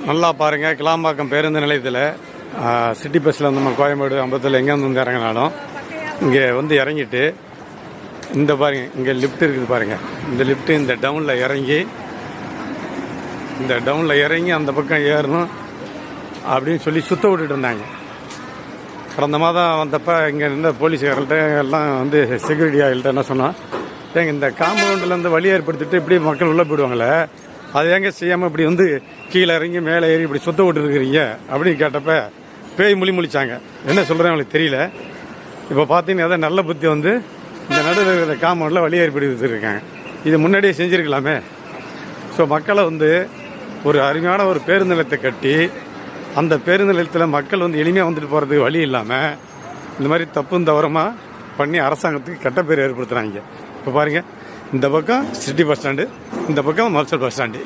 நல்லா பாருங்கள், கிளாம்பாக்கம் பேருந்து நிலையத்தில் சிட்டி பஸ்ஸில் வந்து நம்ம கோயம்பேடு அம்பத்தூர் எங்கேருந்து வந்து இறங்கினாலும் இங்கே வந்து இறங்கிட்டு இந்த பாருங்க, இங்கே லிஃப்ட் இருக்குது பாருங்கள். இந்த லிஃப்ட்டு இந்த டவுனில் இறங்கி அந்த பக்கம் ஏறணும் அப்படின்னு சொல்லி சுத்த விட்டுட்டு இருந்தாங்க. கடந்த மாதம் வந்தப்போ இங்கே இருந்த போலீஸ்காரர்கிட்ட எல்லாம் வந்து செக்யூரிட்டி ஆகிட்ட என்ன சொன்னால், ஏங்க இந்த காம்பவுண்டில் வழி ஏற்படுத்திட்டு இப்படி மக்கள் உள்ளே போயிடுவாங்களே, அது ஏங்க செய்யாமல் இப்படி வந்து கீழே இறங்கி மேலே ஏறி இப்படி சுத்த விட்டுருக்கிறீங்க அப்படின்னு கேட்டப்ப பேய் முழிச்சாங்க. என்ன சொல்கிறேன் அவங்களுக்கு தெரியல. இப்போ பார்த்தீங்கன்னா எதாவது நல்ல புத்தி வந்து இந்த நடுவில் இருக்கிற காம்பவுண்டில் வழி ஏற்படுத்திருக்காங்க. இது முன்னாடியே செஞ்சுருக்கலாமே. ஸோ மக்களை வந்து ஒரு அருமையான ஒரு பேருந்து நிலையத்தை கட்டி அந்த பேருந்து நிலையத்தில் மக்கள் வந்து எளிமையாக வந்துட்டு போகிறதுக்கு வழி இல்லாமல் இந்த மாதிரி தப்பும் தவறமாக பண்ணி அரசாங்கத்துக்கு கெட்ட பேர் ஏற்படுத்துகிறாங்க. இப்போ பாருங்கள், இந்த பக்கம் சிட்டி பஸ் ஸ்டாண்டு, இந்த பக்கம் மல்சல் பஸ் ஸ்டாண்டு.